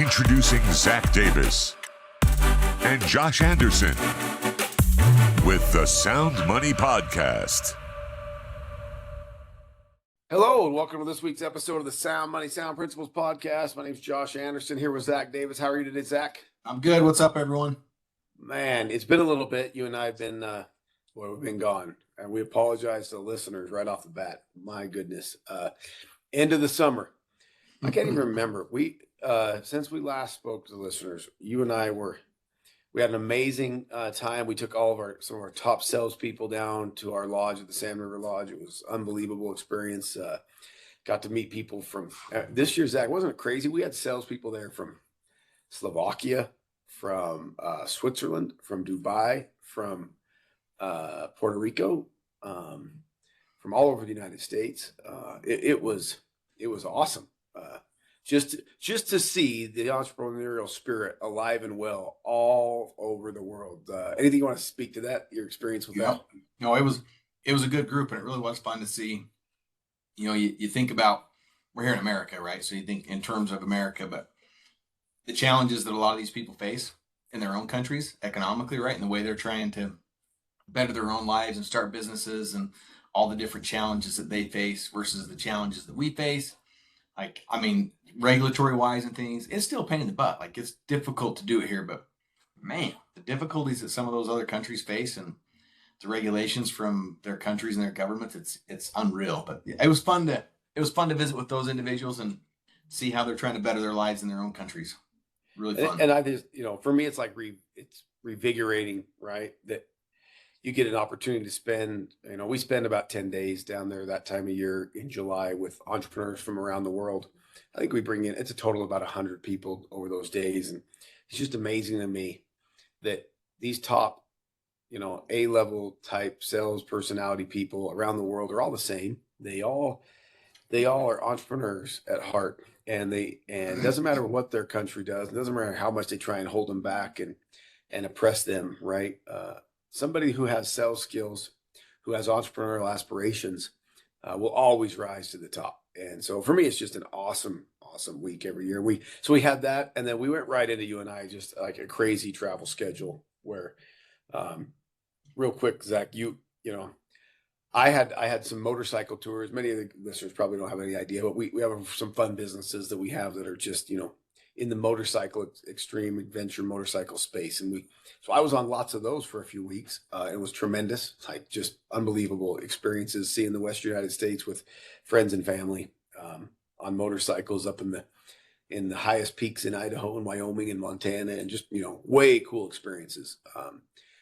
Introducing Zach Davis and Josh Anderson with the SoundMoney Podcast. Hello, and welcome to this week's episode of the SoundMoney Sound Principles Podcast. My name is Josh Anderson here with Zach Davis. How are you today, Zach? I'm good. What's up, everyone? Man, it's been a little bit. You and I have been, we've been gone, and we apologize to the listeners right off the bat. My goodness. End of the summer. I can't even remember. Since we last spoke to the listeners, you and I we had an amazing time. We took some of our top salespeople down to our lodge at the Sand River Lodge. It was an unbelievable experience. Got to meet people from this year, Zach. Wasn't it crazy? We had salespeople there from Slovakia, from Switzerland, from Dubai, from Puerto Rico, from all over the United States. It was awesome. Just to see the entrepreneurial spirit alive and well all over the world. Anything you want to speak to that? Your experience with that? No, it was a good group, and it really was fun to see. You know, you think about, we're here in America, right? So you think in terms of America, but the challenges that a lot of these people face in their own countries economically, right? And the way they're trying to better their own lives and start businesses and all the different challenges that they face versus the challenges that we face. Like, I mean, regulatory wise and things, it's still a pain in the butt. Like, it's difficult to do it here, but man, the difficulties that some of those other countries face and the regulations from their countries and their governments, it's unreal. But it was fun to visit with those individuals and see how they're trying to better their lives in their own countries. Really fun. And I just, for me, it's like it's revigorating, right? That you get an opportunity to spend, we spend about 10 days down there that time of year in July with entrepreneurs from around the world. I think we bring in, it's a total of about 100 people over those days. And it's just amazing to me that these top, A-level type sales personality people around the world are all the same. They all are entrepreneurs at heart. And it doesn't matter what their country does. It doesn't matter how much they try and hold them back and oppress them, right? Somebody who has sales skills, who has entrepreneurial aspirations, will always rise to the top. And so for me, it's just an awesome week every year. We had that, and then we went right into you and I, just like a crazy travel schedule where, real quick, Zach, I had some motorcycle tours. Many of the listeners probably don't have any idea, but we have some fun businesses that we have that are just, in the motorcycle, extreme adventure motorcycle space. And so I was on lots of those for a few weeks. It was tremendous, like just unbelievable experiences, seeing the Western United States with friends and family, on motorcycles up in the highest peaks in Idaho and Wyoming and Montana, and just, way cool experiences.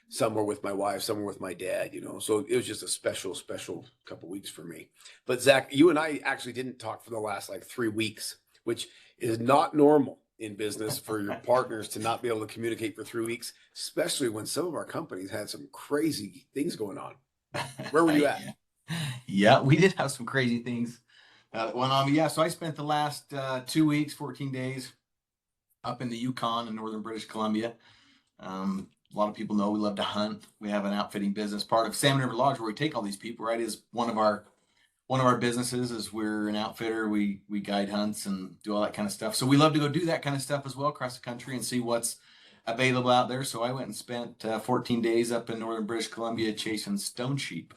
Some were with my wife, some were with my dad, so it was just a special couple weeks for me. But Zach, you and I actually didn't talk for the last 3 weeks, which is not normal in business for your partners to not be able to communicate for 3 weeks, especially when some of our companies had some crazy things going on. Where were you at? Yeah, we did have some crazy things that went on. Yeah, so I spent the last 2 weeks, 14 days up in the Yukon in northern British Columbia. A lot of people know we love to hunt. We have an outfitting business. Part of Sand River Lodge, where we take all these people, right, is one of our businesses. Is we're an outfitter. We guide hunts and do all that kind of stuff. So we love to go do that kind of stuff as well across the country and see what's available out there. So I went and spent 14 days up in northern British Columbia chasing stone sheep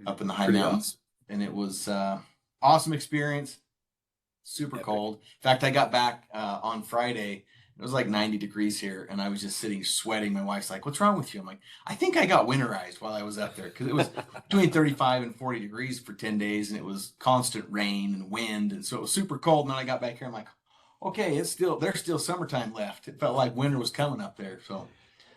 up in the high mountains. And it was awesome experience. Super cold. In fact, I got back on Friday. It was like 90 degrees here, and I was just sitting sweating. My wife's like, "What's wrong with you?" I'm like, "I think I got winterized while I was up there," because it was between 35 and 40 degrees for 10 days, and it was constant rain and wind, and so it was super cold. And then I got back here, I'm like, "Okay, there's still summertime left." It felt like winter was coming up there. So,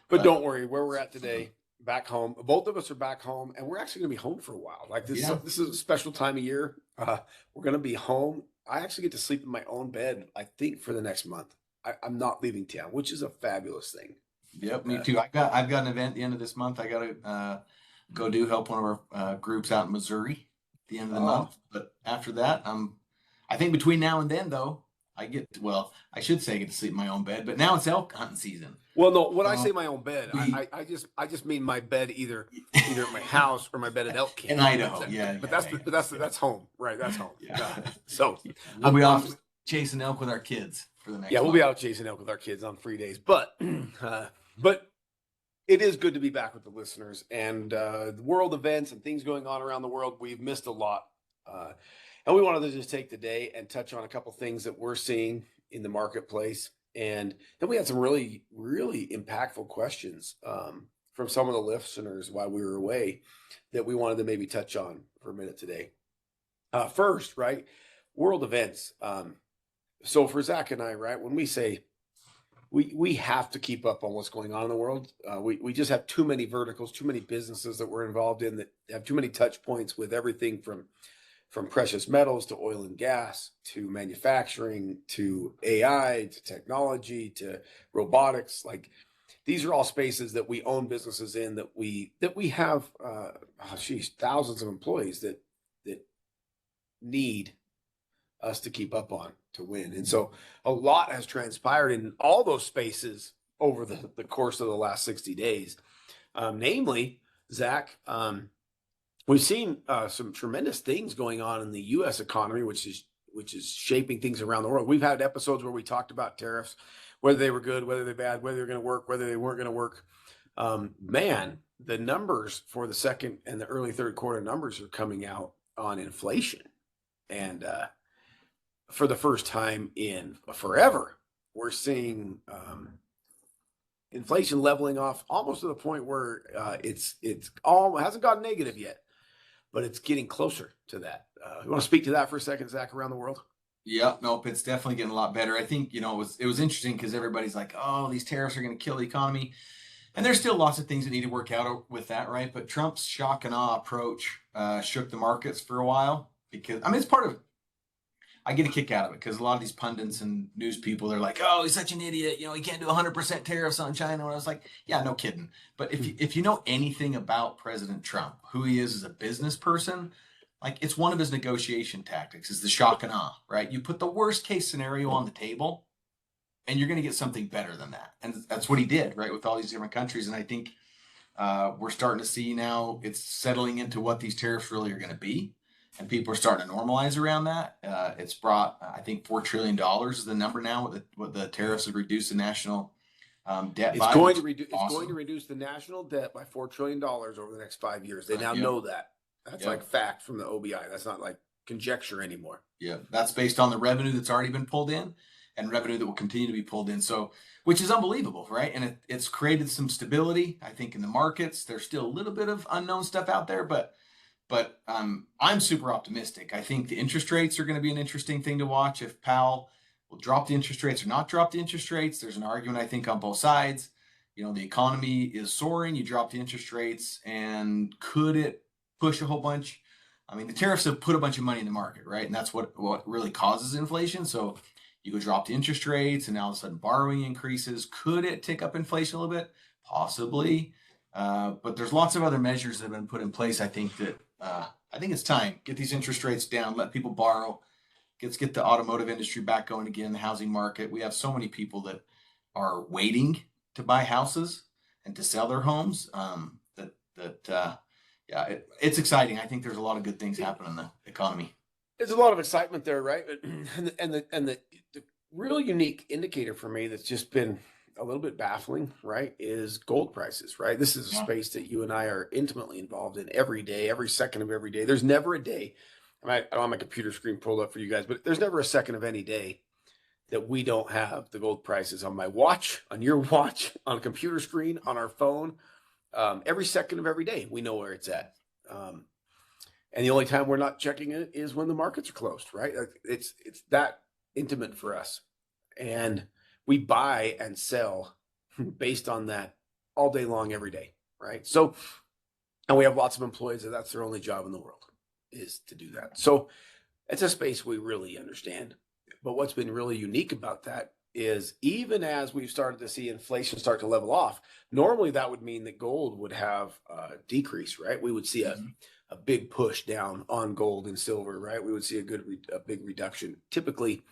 but don't worry, where we're at today, back home. Both of us are back home, and we're actually going to be home for a while. Like this, This is a special time of year. We're going to be home. I actually get to sleep in my own bed, I think, for the next month. I'm not leaving town, which is a fabulous thing. Yep, me too. I've got an event at the end of this month. I got to go help one of our groups out in Missouri at the end of the month. But after that, I think between now and then, though, I should say I get to sleep in my own bed. But now it's elk hunting season. Well, no, when I say my own bed, I just mean my bed either at my house or my bed at elk camp in Idaho. Yeah, but that's home, right? That's home. Yeah. So we'll be off chasing elk with our kids for the next. Yeah, we'll month. be out chasing elk with our kids on free days, but it is good to be back with the listeners and the world events and things going on around the world. We've missed a lot, and we wanted to just take the day and touch on a couple things that we're seeing in the marketplace. And then we had some really, really impactful questions from some of the listeners while we were away that we wanted to maybe touch on for a minute today. First, right, world events. So for Zack and I, right, when we say we have to keep up on what's going on in the world, we just have too many verticals, too many businesses that we're involved in that have too many touch points with everything from precious metals to oil and gas to manufacturing to AI to technology to robotics. Like these are all spaces that we own businesses in, that we have thousands of employees that need us to keep up on to win. And so a lot has transpired in all those spaces over the course of the last 60 days. Namely, Zack, we've seen some tremendous things going on in the U.S. economy, which is shaping things around the world. We've had episodes where we talked about tariffs, whether they were good, whether they're bad, whether they're going to work, whether they weren't going to work. Man, the numbers for the second and the early third quarter numbers are coming out on inflation. And for the first time in forever, we're seeing inflation leveling off almost to the point where it's hasn't gone negative yet, but it's getting closer to that. You want to speak to that for a second, Zack, around the world? Yeah, nope, it's definitely getting a lot better. I think, it was interesting because everybody's like, oh, these tariffs are going to kill the economy. And there's still lots of things that need to work out with that, right? But Trump's shock and awe approach shook the markets for a while because, it's part of, I get a kick out of it because a lot of these pundits and news people, they're like, oh, he's such an idiot. He can't do 100% tariffs on China. And I was like, yeah, no kidding. But if you know anything about President Trump, who he is as a business person, like it's one of his negotiation tactics is the shock and awe, right? You put the worst case scenario on the table and you're going to get something better than that. And that's what he did, right? With all these different countries. And I think we're starting to see now it's settling into what these tariffs really are going to be. And people are starting to normalize around that. It's brought, I think, $4 trillion is the number now. What the tariffs have reduced the national debt It's by. going to reduce. Awesome. It's going to reduce the national debt by $4 trillion over the next 5 years. They now know that. That's like fact from the OBI. That's not like conjecture anymore. Yeah, that's based on the revenue that's already been pulled in and revenue that will continue to be pulled in. So, which is unbelievable, right? And it's created some stability, I think, in the markets. There's still a little bit of unknown stuff out there, but I'm super optimistic. I think the interest rates are going to be an interesting thing to watch. If Powell will drop the interest rates or not drop the interest rates, there's an argument, I think, on both sides. The economy is soaring. You drop the interest rates, and could it push a whole bunch? The tariffs have put a bunch of money in the market, right? And that's what really causes inflation. So you go drop the interest rates, and now all of a sudden borrowing increases. Could it tick up inflation a little bit? Possibly. But there's lots of other measures that have been put in place. I think it's time. Get these interest rates down. Let people borrow. Let's get the automotive industry back going again. The housing market. We have so many people that are waiting to buy houses and to sell their homes. It's exciting. I think there's a lot of good things happening in the economy. There's a lot of excitement there, right? And the real unique indicator for me that's just been a little bit baffling, right, is gold prices, right? This is a space that you and I are intimately involved in every day, every second of every day. There's never a day, I don't have my computer screen pulled up for you guys, but there's never a second of any day that we don't have the gold prices on my watch, on your watch, on a computer screen, on our phone. Every second of every day, we know where it's at. And the only time we're not checking it is when the markets are closed, right? It's that intimate for us. And we buy and sell based on that all day long, every day, right? So, and we have lots of employees that that's their only job in the world is to do that. So it's a space we really understand. But what's been really unique about that is even as we've started to see inflation start to level off, normally that would mean that gold would have a decrease, right? We would see a big push down on gold and silver, right? We would see a big reduction. Typically,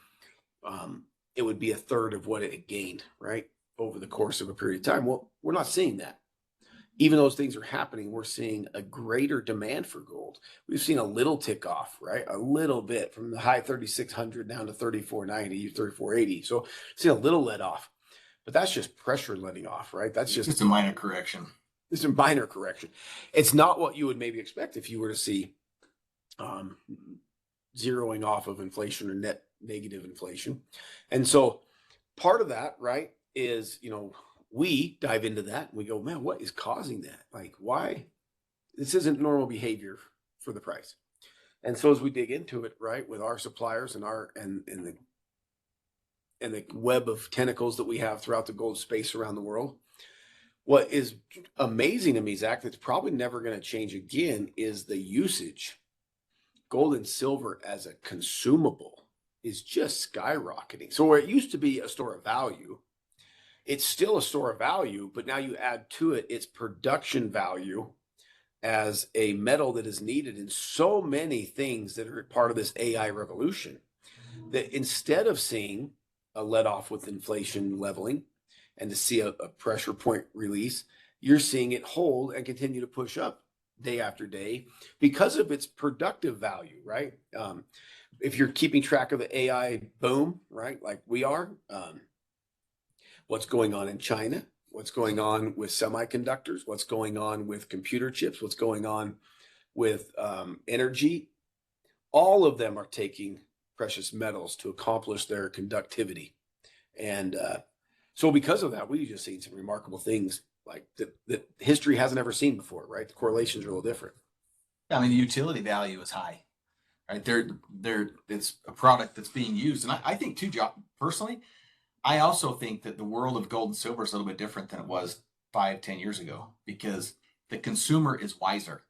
it would be a third of what it gained, right, over the course of a period of time. Well, we're not seeing that. even though those things are happening, we're seeing a greater demand for gold. We've seen a little tick off, right? A little bit from the high 3,600 down to 3,490, 3,480. So see a little let off, but that's just pressure letting off, right? That's just a minor correction. It's a minor correction. It's not what you would maybe expect if you were to see zeroing off of inflation or net negative inflation. And so part of that, right, is, we dive into that and we go, man, what is causing that? Like, why? This isn't normal behavior for the price. And so as we dig into it, right, with our suppliers and the web of tentacles that we have throughout the gold space around the world, what is amazing to me, Zach, that's probably never going to change again is the usage. Gold and silver as a consumable is just skyrocketing. So where it used to be a store of value, it's still a store of value, but now you add to it its production value as a metal that is needed in so many things that are part of this AI revolution, that instead of seeing a let off with inflation leveling and to see a pressure point release, you're seeing it hold and continue to push up day after day because of its productive value, right? If you're keeping track of the AI boom, right, like we are, what's going on in China, what's going on with semiconductors, what's going on with computer chips, what's going on with energy, all of them are taking precious metals to accomplish their conductivity. And so because of that, we've just seen some remarkable things like that history hasn't ever seen before, right? The correlations are a little different. I mean, the utility value is high, right? It's a product that's being used. And I think too, personally, I also think that the world of gold and silver is a little bit different than it was 5-10 years ago, because the consumer is wiser.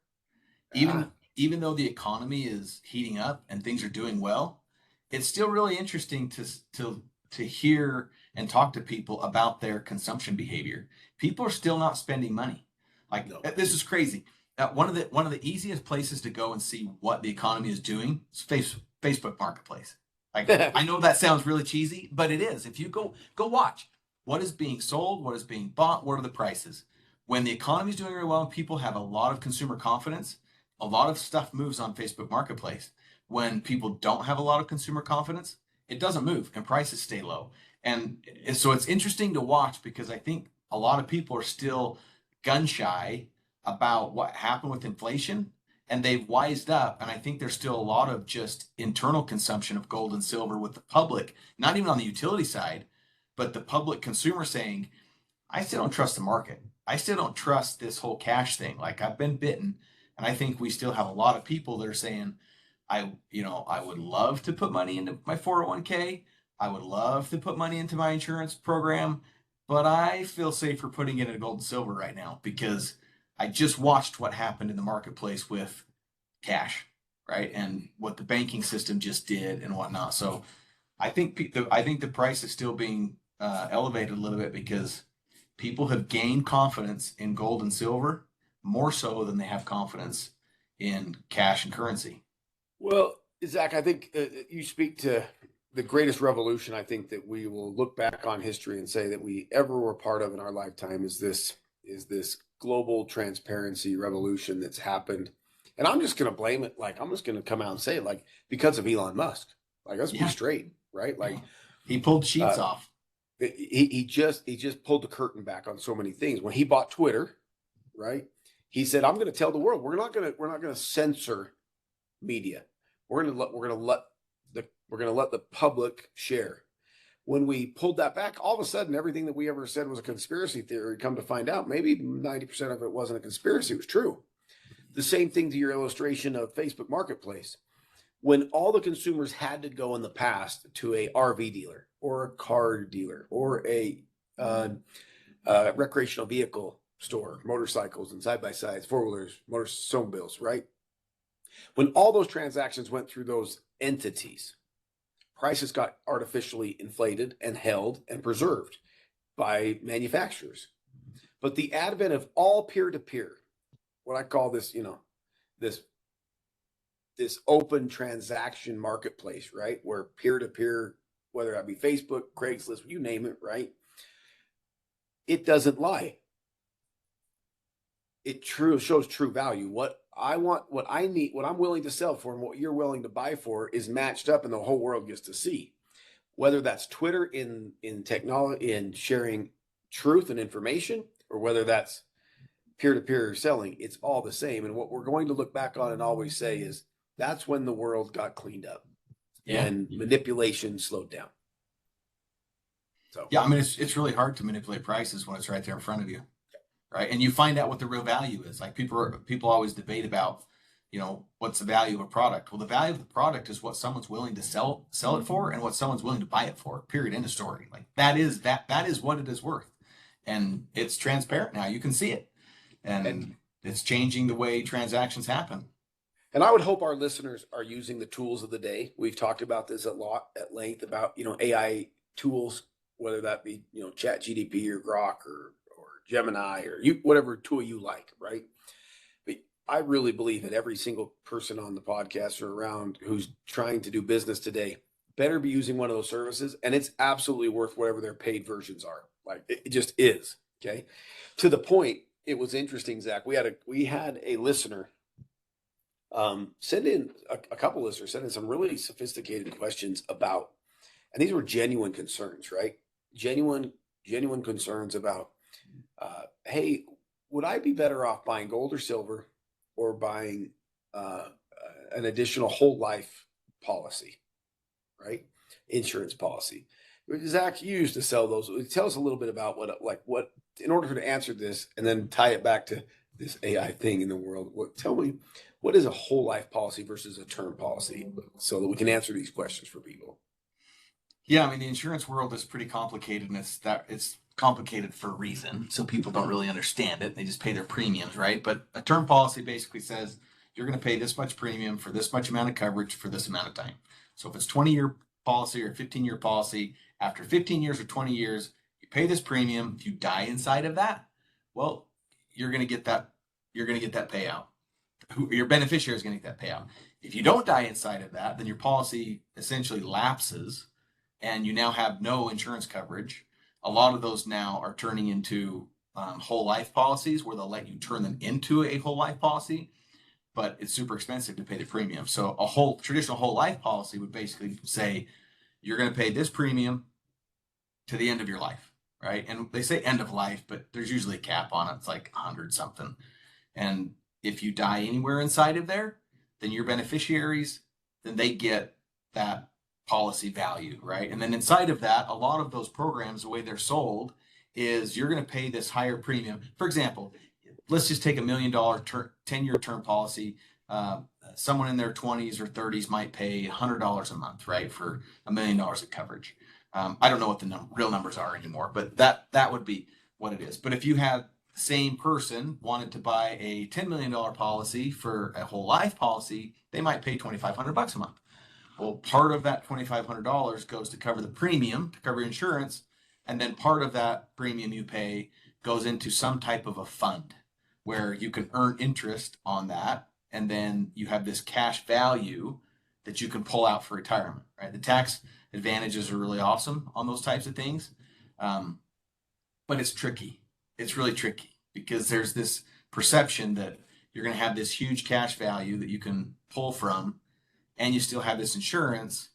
Even though the economy is heating up and things are doing well, it's still really interesting to hear and talk to people about their consumption behavior. People are still not spending money. Like, no. This is crazy. One of the easiest places to go and see what the economy is doing is Facebook Marketplace. Like, I know that sounds really cheesy, but it is. If you go watch what is being sold, what is being bought, what are the prices. When the economy is doing really well and people have a lot of consumer confidence, a lot of stuff moves on Facebook Marketplace. When people don't have a lot of consumer confidence, it doesn't move and prices stay low. And so it's interesting to watch, because I think a lot of people are still gun shy about what happened with inflation, and they've wised up. And I think there's still a lot of just internal consumption of gold and silver with the public, not even on the utility side, but the public consumer saying, I still don't trust the market. I still don't trust this whole cash thing. Like, I've been bitten. And I think we still have a lot of people that are saying, I would love to put money into my 401k. I would love to put money into my insurance program, but I feel safer putting it in gold and silver right now, because I just watched what happened in the marketplace with cash, right? And what the banking system just did and whatnot. So I think the price is still being elevated a little bit, because people have gained confidence in gold and silver more so than they have confidence in cash and currency. Well, Zach, I think you speak to the greatest revolution I think that we will look back on history and say that we ever were part of in our lifetime is this global transparency revolution that's happened. And I'm just going to blame it. Like, I'm just going to come out and say it, like, because of Elon Musk. Like, let's be straight, right? Like, he pulled the sheets off. He just pulled the curtain back on so many things. When he bought Twitter, right? He said, I'm going to tell the world, we're not going to censor media. We're going to let the public share. When we pulled that back, all of a sudden, everything that we ever said was a conspiracy theory. Come to find out, maybe 90% of it wasn't a conspiracy. It was true. The same thing to your illustration of Facebook Marketplace. When all the consumers had to go in the past to a RV dealer or a car dealer or a recreational vehicle store, motorcycles and side-by-sides, four-wheelers, snowmobiles, right? When all those transactions went through those entities, prices got artificially inflated and held and preserved by manufacturers. But the advent of all peer-to-peer, what I call this, this open transaction marketplace, right? Where peer-to-peer, whether that be Facebook, Craigslist, you name it, right? It doesn't lie. it true shows true value. What I want, what I need, what I'm willing to sell for, and what you're willing to buy for is matched up, and the whole world gets to see. Whether that's Twitter in technology in sharing truth and information, or whether that's peer-to-peer selling, it's all the same. And what we're going to look back on and always say is that's when the world got cleaned up and manipulation slowed down. So yeah, I mean, it's really hard to manipulate prices when it's right there in front of you, right? And you find out what the real value is. Like people always debate about, what's the value of a product? Well, the value of the product is what someone's willing to sell it for, and what someone's willing to buy it for. Period. End of story. Like that is what it is worth, and it's transparent now. You can see it, and it's changing the way transactions happen. And I would hope our listeners are using the tools of the day. We've talked about this at length about AI tools, whether that be Chat GDP or Grok or Gemini or whatever tool you like, right? But I really believe that every single person on the podcast or around who's trying to do business today better be using one of those services, and it's absolutely worth whatever their paid versions are. Like it just is. Okay, to the point. It was interesting, Zach. We had a listener send in a couple listeners send in some really sophisticated questions about, and these were genuine concerns, right? Genuine concerns about, hey, would I be better off buying gold or silver, or buying an additional whole life policy, right? Insurance policy. Zach, you used to sell those. Tell us a little bit about what in order to answer this, and then tie it back to this AI thing in the world. Tell me, what is a whole life policy versus a term policy, so that we can answer these questions for people? Yeah, I mean, the insurance world is pretty complicated, and it's complicated for a reason. So people don't really understand it. They just pay their premiums, right? But a term policy basically says you're going to pay this much premium for this much amount of coverage for this amount of time. So if it's 20-year policy or 15-year policy, after 15 years or 20 years, you pay this premium. If you die inside of that, well, you're going to get that payout. Your beneficiary is going to get that payout. If you don't die inside of that, then your policy essentially lapses, and you now have no insurance coverage. A lot of those now are turning into whole life policies, where they'll let you turn them into a whole life policy, but it's super expensive to pay the premium. So a whole traditional whole life policy would basically say you're going to pay this premium to the end of your life, right? And they say end of life, but there's usually a cap on it. It's like 100 something. And if you die anywhere inside of there, then your beneficiaries, then they get that policy value, right? And then inside of that, a lot of those programs, the way they're sold is you're going to pay this higher premium. For example, let's just take $1 million 10-year term policy. Someone in their 20s or 30s might pay $100 a month, right, for $1 million of coverage. I don't know what the real numbers are anymore, but that would be what it is. But if you had the same person wanted to buy a $10 million policy for a whole life policy, they might pay $2,500 a month. Well, part of that $2,500 goes to cover the premium, to cover insurance, and then part of that premium you pay goes into some type of a fund where you can earn interest on that, and then you have this cash value that you can pull out for retirement, right? The tax advantages are really awesome on those types of things, but it's tricky. It's really tricky because there's this perception that you're going to have this huge cash value that you can pull from, and you still have this insurance,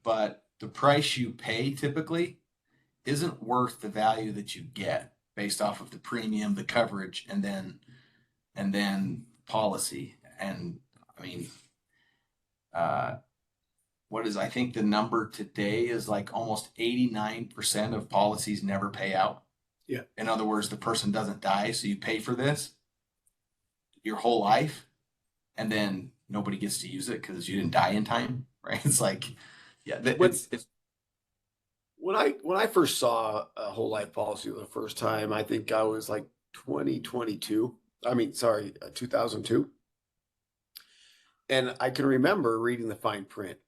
but the price you pay typically isn't worth the value that you get based off of the premium, the coverage, and then policy. And I mean, I think the number today is like almost 89% of policies never pay out. Yeah. In other words, the person doesn't die, so you pay for this your whole life, and then nobody gets to use it because you didn't die in time, right? It's like, yeah, it's when I first saw a whole life policy for the first time, I think I was like 2002. 2002. And I can remember reading the fine print.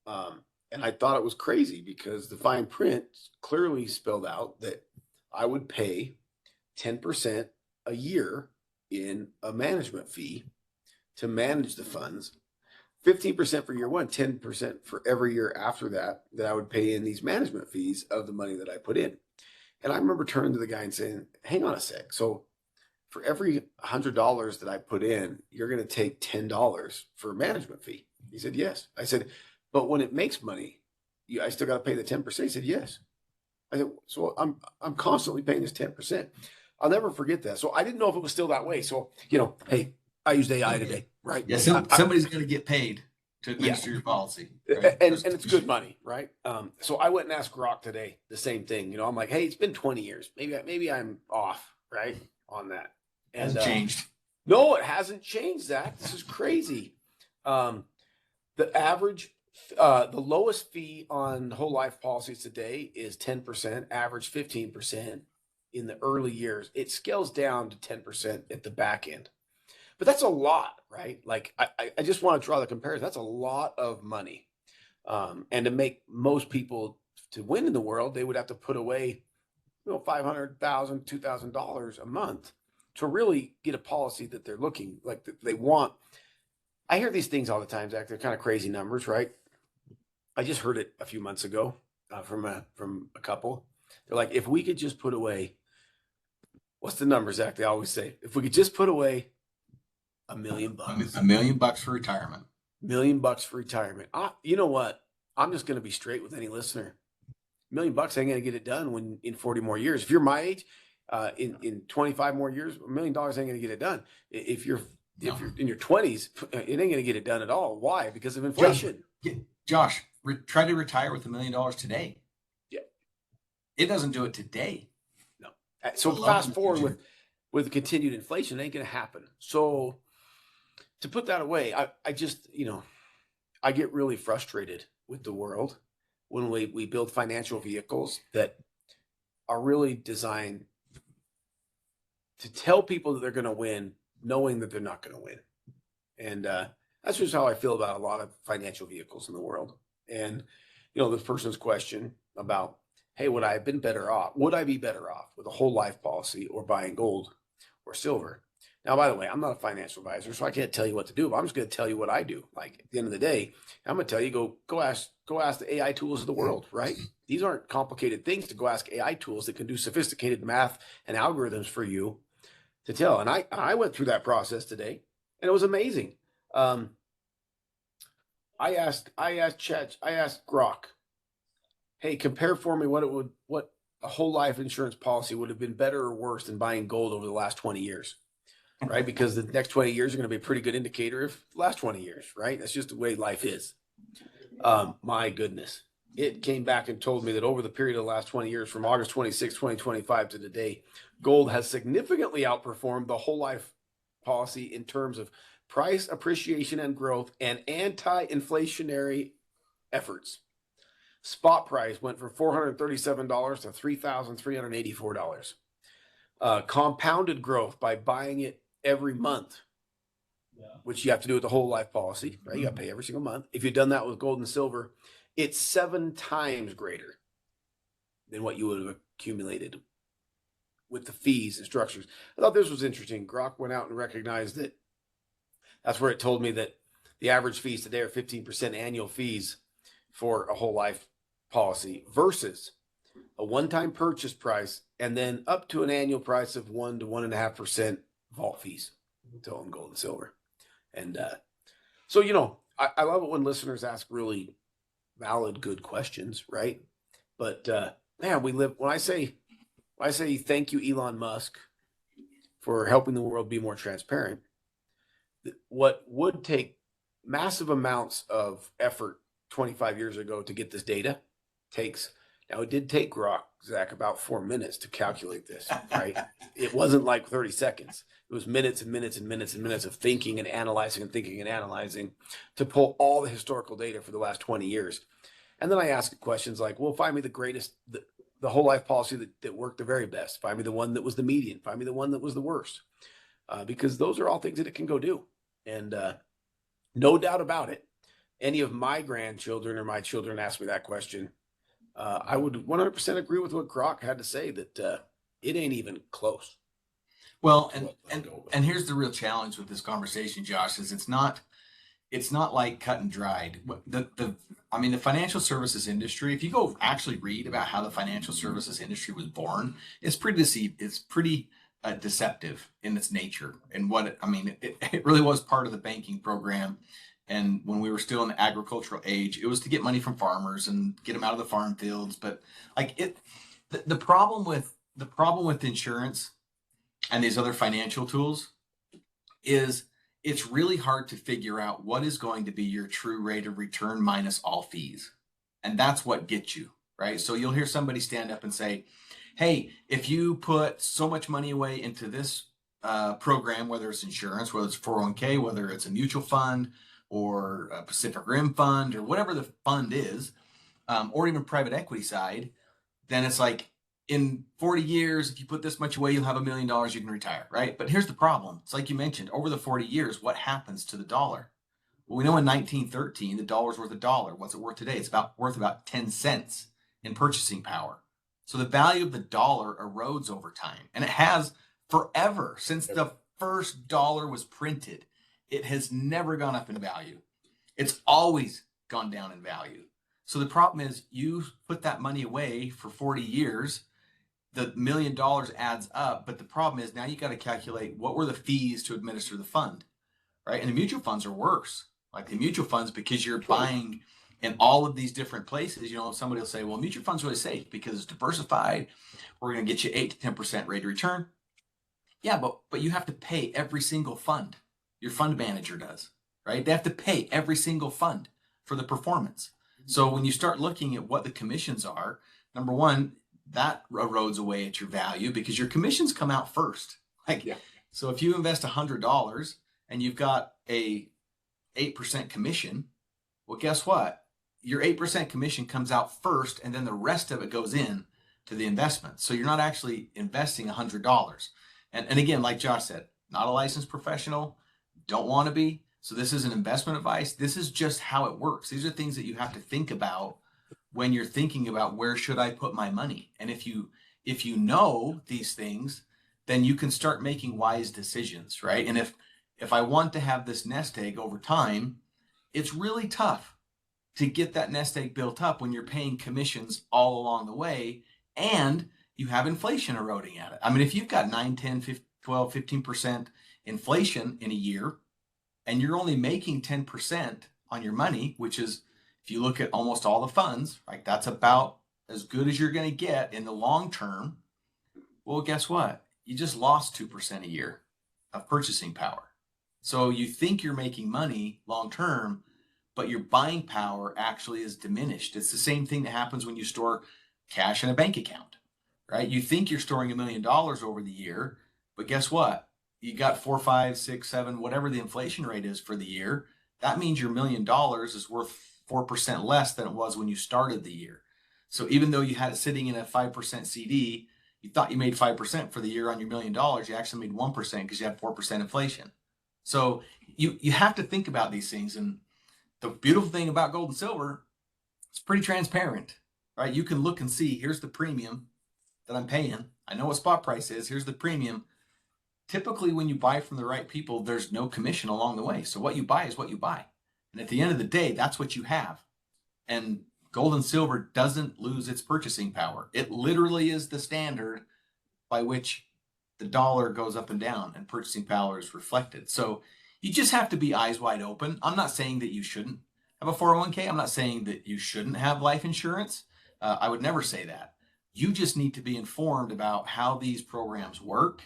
And I thought it was crazy because the fine print clearly spelled out that I would pay 10% a year in a management fee to manage the funds, 15% for year one, 10% for every year after that I would pay in these management fees of the money that I put in. And I remember turning to the guy and saying, hang on a sec. So for every $100 that I put in, you're going to take $10 for a management fee. He said, yes. I said, but when it makes money, I still got to pay the 10%. He said, yes. I said, so I'm constantly paying this 10%. I'll never forget that. So I didn't know if it was still that way. So, hey, I used AI today, right? Yeah, somebody's going to get paid to administer your policy. Right? And it's good money, right? So I went and asked Grok today the same thing. I'm like, hey, it's been 20 years. Maybe I'm off, right, on that. And Hasn't changed. No, it hasn't changed, Zach. This is crazy. The average, the lowest fee on whole life policies today is 10%, average 15% in the early years. It scales down to 10% at the back end. But that's a lot, right? Like I just want to draw the comparison. That's a lot of money. And to make most people to win in the world, they would have to put away, $500,000, $2,000 a month to really get a policy that they're looking like that they want. I hear these things all the time, Zach. They're kind of crazy numbers, right? I just heard it a few months ago from a couple. They're like, if we could just put away, what's the number, Zach? They always say, if we could just put away $1 million. $1 million for retirement. $1 million for retirement. You know what? I'm just going to be straight with any listener. $1 million ain't going to get it done in 40 more years. If you're my age, in 25 more years, $1 million ain't going to get it done. If you're in your 20s, it ain't going to get it done at all. Why? Because of inflation. Josh, try to retire with $1 million today. Yeah, it doesn't do it today. No. So fast forward with continued inflation, it ain't going to happen. So to put that away, I just I get really frustrated with the world when we build financial vehicles that are really designed to tell people that they're going to win, knowing that they're not going to win. And that's just how I feel about a lot of financial vehicles in the world. And, this person's question about, hey, would I be better off with a whole life policy or buying gold or silver? Now, by the way, I'm not a financial advisor, so I can't tell you what to do, but I'm just going to tell you what I do. Like at the end of the day, I'm going to tell you, go ask the AI tools of the world, right? These aren't complicated things to go ask AI tools that can do sophisticated math and algorithms for you to tell. And I went through that process today, and it was amazing. I asked Grok, hey, compare for me what a whole life insurance policy would have been better or worse than buying gold over the last 20 years. Right? Because the next 20 years are going to be a pretty good indicator of the last 20 years, right? That's just the way life is. My goodness. It came back and told me that over the period of the last 20 years, from August 26, 2025 to today, gold has significantly outperformed the whole life policy in terms of price appreciation and growth and anti-inflationary efforts. Spot price went from $437 to $3,384. Compounded growth by buying it every month, which you have to do with the whole life policy, right? You got to pay every single month. If you've done that with gold and silver, it's 7 times greater than what you would have accumulated with the fees and structures. I thought this was interesting. Grok went out and recognized that. That's where it told me that the average fees today are 15% annual fees for a whole life policy versus a one-time purchase price and then up to an annual price of 1 to 1.5% vault fees to own gold and silver. And so, I love it when listeners ask really valid, good questions, right? But man, when I say thank you, Elon Musk, for helping the world be more transparent, what would take massive amounts of effort 25 years ago to get this data now it did take Grok, Zach, about 4 minutes to calculate this, right? It wasn't like 30 seconds. It was minutes and minutes and minutes and minutes of thinking and analyzing to pull all the historical data for the last 20 years. And then I asked questions like, well, find me the greatest, the whole life policy that worked the very best. Find me the one that was the median. Find me the one that was the worst. Because those are all things that it can go do. And no doubt about it, any of my grandchildren or my children ask me that question, I would 100% agree with what Grok had to say, that it ain't even close. Well, and here's the real challenge with this conversation, Josh, is it's not like cut and dried. The financial services industry, if you go actually read about how the financial services industry was born, it's pretty deceptive in its nature. And it really was part of the banking program. And when we were still in the agricultural age, it was to get money from farmers and get them out of the farm fields. But the problem with insurance and these other financial tools is it's really hard to figure out what is going to be your true rate of return minus all fees. And that's what gets you, right? So you'll hear somebody stand up and say, hey, if you put so much money away into this program, whether it's insurance, whether it's 401k, whether it's a mutual fund or a Pacific Rim fund or whatever the fund is, or even private equity side, then it's like, in 40 years, if you put this much away, you'll have $1 million, you can retire, right? But here's the problem. It's like you mentioned, over the 40 years, what happens to the dollar? Well, we know in 1913, the dollar's worth $1. What's it worth today? It's worth about 10 cents in purchasing power. So the value of the dollar erodes over time. And it has forever. Since the first dollar was printed, it has never gone up in value. It's always gone down in value. So the problem is you put that money away for 40 years, the $1 million adds up, but the problem is now you got to calculate what were the fees to administer the fund, right? And the mutual funds are worse. Like the mutual funds, because you're buying in all of these different places, somebody will say, well, mutual funds are really safe because it's diversified. We're going to get you 8 to 10% rate of return. Yeah, but you have to pay every single fund. Your fund manager does, right? They have to pay every single fund for the performance. So when you start looking at what the commissions are, number one, that erodes away at your value because your commissions come out first. So if you invest $100 and you've got a 8% commission, well, guess what? Your 8% commission comes out first, and then the rest of it goes in to the investment. So you're not actually investing $100. And again, like Josh said, not a licensed professional, don't want to be. So this isn't investment advice. This is just how it works. These are things that you have to think about when you're thinking about where should I put my money. And if you know these things, then you can start making wise decisions, right? And if I want to have this nest egg over time, it's really tough to get that nest egg built up when you're paying commissions all along the way and you have inflation eroding at it. I mean, if you've got 9, 10, 15, 12, 15% inflation in a year and you're only making 10% on your money, which is, if you look at almost all the funds, like that's about as good as you're going to get in the long term. Well, guess what? You just lost 2% a year of purchasing power. So you think you're making money long term, but your buying power actually is diminished. It's the same thing that happens when you store cash in a bank account, right? You think you're storing $1 million over the year, but guess what? You got 4, 5, 6, 7, whatever the inflation rate is for the year. That means your $1 million is worth 4% less than it was when you started the year. So even though you had it sitting in a 5% CD, you thought you made 5% for the year on your $1 million, you actually made 1% because you had 4% inflation. So you have to think about these things. And the beautiful thing about gold and silver, it's pretty transparent, right? You can look and see, here's the premium that I'm paying. I know what spot price is. Here's the premium. Typically, when you buy from the right people, there's no commission along the way. So what you buy is what you buy. And at the end of the day, that's what you have. And gold and silver doesn't lose its purchasing power. It literally is the standard by which the dollar goes up and down and purchasing power is reflected. So you just have to be eyes wide open. I'm not saying that you shouldn't have a 401k. I'm not saying that you shouldn't have life insurance. I would never say that. You just need to be informed about how these programs work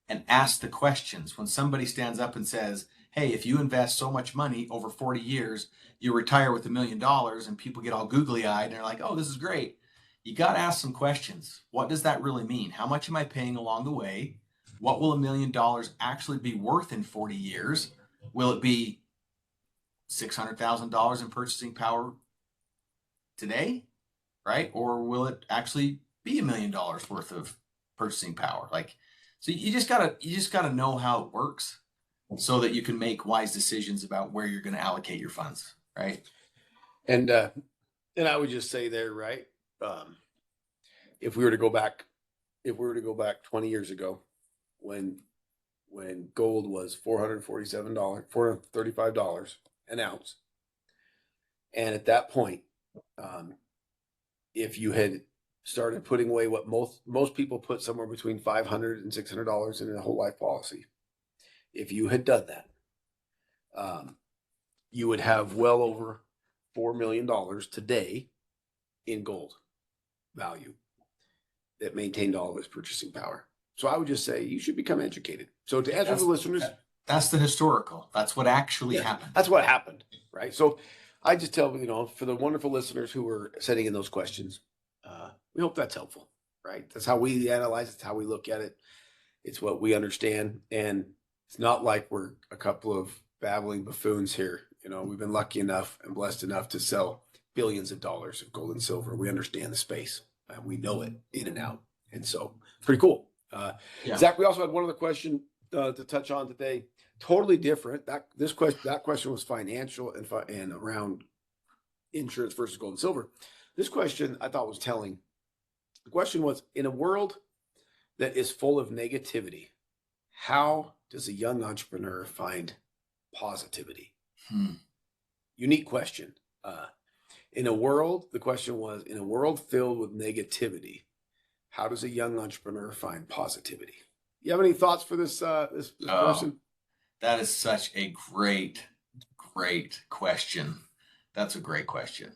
and ask the questions. When somebody stands up and says, hey, if you invest so much money over 40 years, you retire with $1 million, and people get all googly eyed and they're like, oh, this is great. You got to ask some questions. What does that really mean? How much am I paying along the way? What will $1 million actually be worth in 40 years? Will it be $600,000 in purchasing power today, right? Or will it actually be $1 million worth of purchasing power? So you just gotta know how it works so that you can make wise decisions about where you're going to allocate your funds, right? And I would just say there, right? If we were to go back 20 years ago, when gold was $435 an ounce, and at that point, if you had started putting away what most people put somewhere between $500 and $600 in a whole life policy. If you had done that, you would have well over $4 million today in gold value that maintained all of his purchasing power. So I would just say you should become educated. So to answer the listeners, that's the historical. That's what actually happened. That's what happened, right? So I just tell for the wonderful listeners who are sending in those questions, we hope that's helpful, right? That's how we analyze it. It's how we look at it. It's what we understand, and it's not like we're a couple of babbling buffoons here. We've been lucky enough and blessed enough to sell billions of dollars of gold and silver. We understand the space. We know it in and out. And so it's pretty cool. Zach, we also had one other question to touch on today. Totally different. That question was financial and around insurance versus gold and silver. This question I thought was telling. The question was, in a world that is full of negativity, how does a young entrepreneur find positivity? Unique question. The question was, in a world filled with negativity, how does a young entrepreneur find positivity? You have any thoughts for this person? That is such a great question. That's a great question.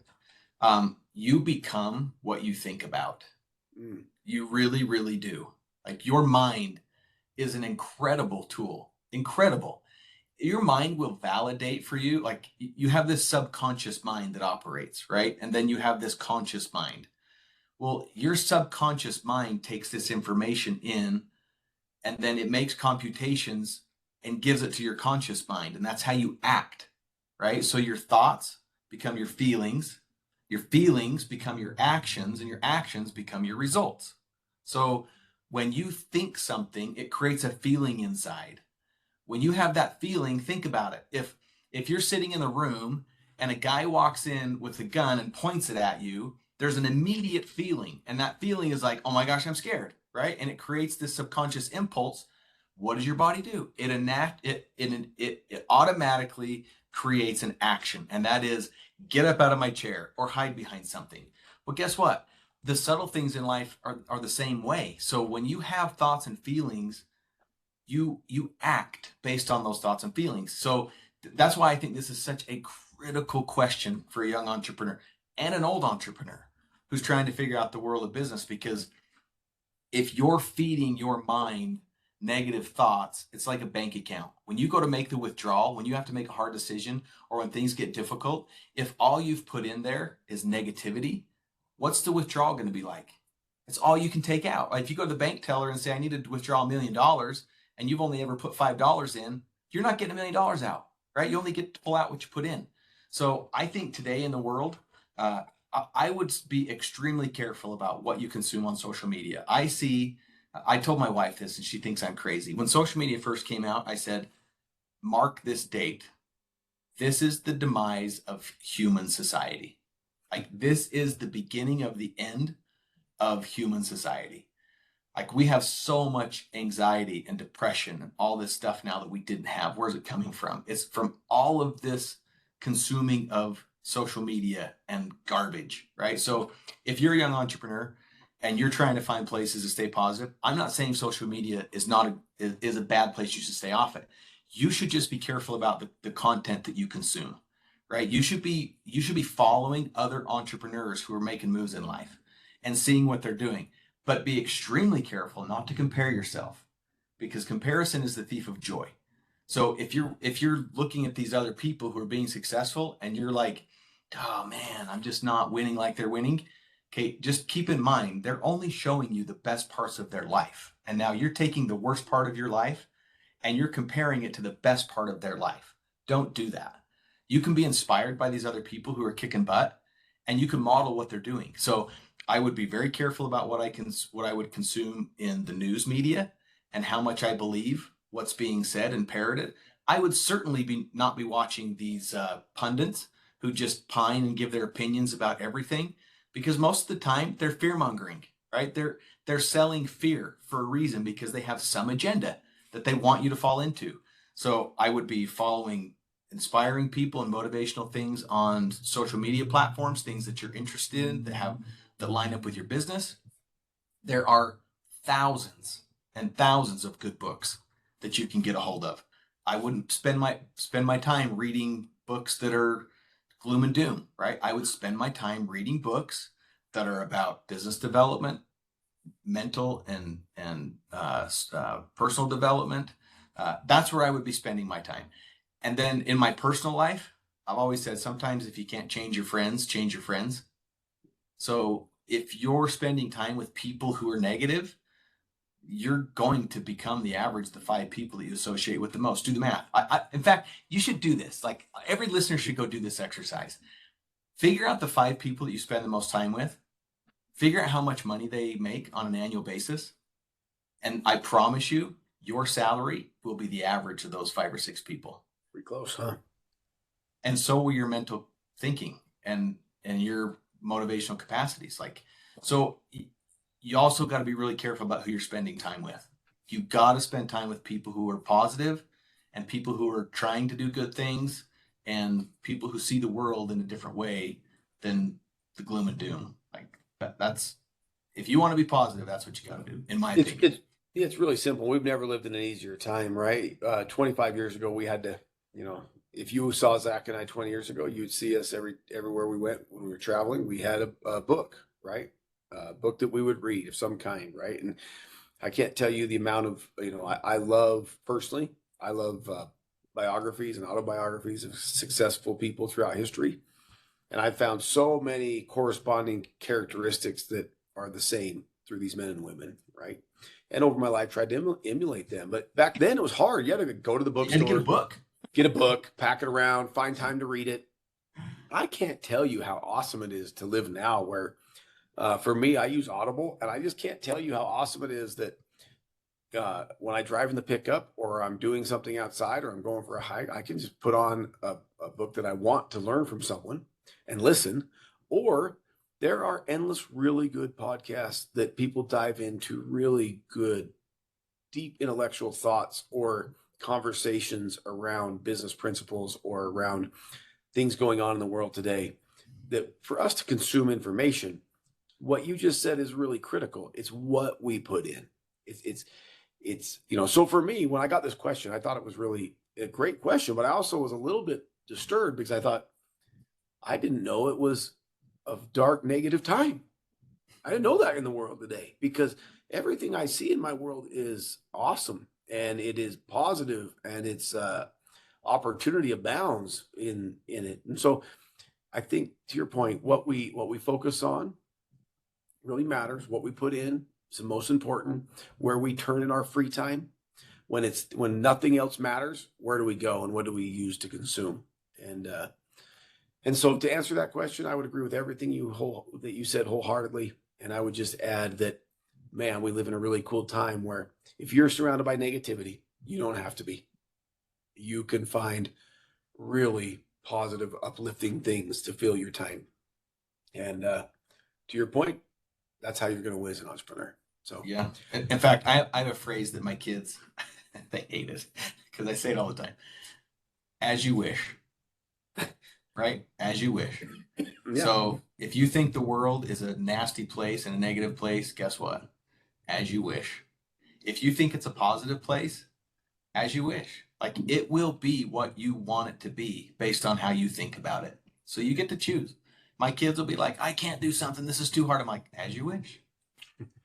You become what you think about. You really, really do. Like, your mind is an incredible tool. Incredible. Your mind will validate for you. Like, you have this subconscious mind that operates, right? And then you have this conscious mind. Well, your subconscious mind takes this information in, and then it makes computations and gives it to your conscious mind. And that's how you act, right? So your thoughts become your feelings become your actions, and your actions become your results. So when you think something, it creates a feeling inside. When you have that feeling, think about it. If you're sitting in the room and a guy walks in with a gun and points it at you, there's an immediate feeling. And that feeling is like, oh my gosh, I'm scared, right? And it creates this subconscious impulse. What does your body do? It automatically creates an action. And that is, get up out of my chair or hide behind something. Well, guess what? The subtle things in life are the same way. So when you have thoughts and feelings, you act based on those thoughts and feelings. So that's why I think this is such a critical question for a young entrepreneur and an old entrepreneur who's trying to figure out the world of business. Because if you're feeding your mind negative thoughts, it's like a bank account. When you go to make the withdrawal, when you have to make a hard decision, or when things get difficult, if all you've put in there is negativity, what's the withdrawal going to be like? It's all you can take out. Like, if you go to the bank teller and say, I need to withdraw $1 million, and you've only ever put $5 in, you're not getting $1 million out, right? You only get to pull out what you put in. So I think today in the world, I would be extremely careful about what you consume on social media. I told my wife this, and she thinks I'm crazy. When social media first came out, I said, mark this date. This is the demise of human society. Like, this is the beginning of the end of human society. Like, we have so much anxiety and depression and all this stuff now that we didn't have. Where's it coming from? It's from all of this consuming of social media and garbage, right? So if you're a young entrepreneur and you're trying to find places to stay positive, I'm not saying social media is a bad place you should stay off it. You should just be careful about the content that you consume, right? You should be following other entrepreneurs who are making moves in life and seeing what they're doing, but be extremely careful not to compare yourself, because comparison is the thief of joy. So if you're looking at these other people who are being successful and you're like, oh man, I'm just not winning like they're winning. Okay, just keep in mind, they're only showing you the best parts of their life. And now you're taking the worst part of your life and you're comparing it to the best part of their life. Don't do that. You can be inspired by these other people who are kicking butt, and you can model what they're doing. So I would be very careful about what I would consume in the news media and how much I believe what's being said and parroted. I would certainly not be watching these pundits who just pine and give their opinions about everything, because most of the time they're fear mongering, right? They're selling fear for a reason, because they have some agenda that they want you to fall into. So I would be following inspiring people and motivational things on social media platforms, things that you're interested in, that have that line up with your business, there are thousands and thousands of good books that you can get a hold of. I wouldn't spend my time reading books that are gloom and doom, right? I would spend my time reading books that are about business development, mental and personal development. That's where I would be spending my time. And then in my personal life, I've always said, sometimes if you can't change your friends, change your friends. So if you're spending time with people who are negative, you're going to become the average, the 5 people that you associate with the most. Do the math. In fact, you should do this. Like, every listener should go do this exercise. Figure out the 5 people that you spend the most time with. Figure out how much money they make on an annual basis. And I promise you, your salary will be the average of those 5 or 6 people. Pretty close, huh? And so will your mental thinking and your motivational capacities. Like, so you also got to be really careful about who you're spending time with. You got to spend time with people who are positive and people who are trying to do good things and people who see the world in a different way than the gloom and doom. Like, that's, if you want to be positive, that's what you got to do, in my opinion. It's really simple. We've never lived in an easier time, right? 25 years ago, we had to, if you saw Zack and I 20 years ago, you'd see us everywhere we went when we were traveling. We had a book, right? A book that we would read of some kind, right? And I can't tell you the amount of, I love biographies and autobiographies of successful people throughout history. And I've found so many corresponding characteristics that are the same through these men and women, right? And over my life, tried to emulate them. But back then it was hard. You had to go to the bookstore, get a book, pack it around, find time to read it. I can't tell you how awesome it is to live now where, for me, I use Audible, and I just can't tell you how awesome it is that when I drive in the pickup or I'm doing something outside or I'm going for a hike, I can just put on a book that I want to learn from someone and listen. Or there are endless really good podcasts that people dive into really good, deep intellectual thoughts or conversations around business principles or around things going on in the world today. That for us to consume information, what you just said is really critical. It's what we put in. It's so for me, when I got this question, I thought it was really a great question, but I also was a little bit disturbed because I thought, I didn't know it was a dark, negative time. I didn't know that in the world today, because everything I see in my world is awesome and it is positive and it's opportunity abounds in it. And so I think, to your point, what we focus on really matters. What we put in is the most important. Where we turn in our free time, when nothing else matters, where do we go and what do we use to consume? And so to answer that question, I would agree with everything that you said wholeheartedly. And I would just add that, man, we live in a really cool time where if you're surrounded by negativity, you don't have to be. You can find really positive, uplifting things to fill your time. And to your point, that's how you're going to win as an entrepreneur. So yeah. In fact, I have a phrase that my kids, they hate it because I say it all the time. As you wish. Right? As you wish. Yeah. So if you think the world is a nasty place and a negative place, guess what? As you wish. If you think it's a positive place, as you wish. Like, it will be what you want it to be based on how you think about it. So you get to choose. My kids will be like, I can't do something. This is too hard. I'm like, as you wish.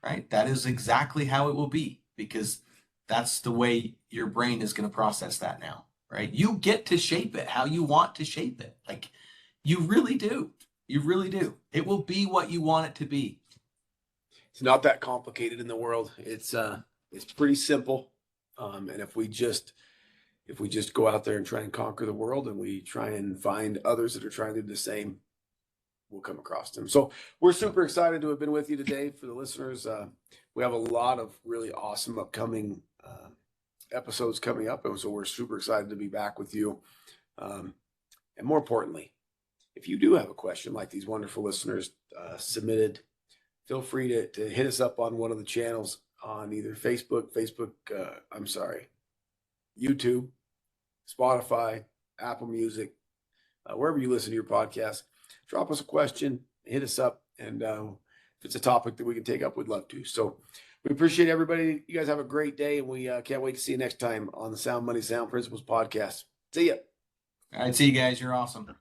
Right? That is exactly how it will be, because that's the way your brain is going to process that now. Right? You get to shape it how you want to shape it. Like, you really do. You really do. It will be what you want it to be. It's not that complicated in the world. It's pretty simple. And if we just go out there and try and conquer the world, and we try and find others that are trying to do the same, we'll come across them. So we're super excited to have been with you today. For the listeners, we have a lot of really awesome upcoming episodes coming up, and so we're super excited to be back with you. And more importantly, if you do have a question like these wonderful listeners submitted, feel free to hit us up on one of the channels on either YouTube, Spotify, Apple Music, wherever you listen to your podcast. Drop us a question, hit us up, and if it's a topic that we can take up, we'd love to. So we appreciate everybody. You guys have a great day, and we can't wait to see you next time on the Sound Money Sound Principles podcast. See ya. All right, see you guys. You're awesome.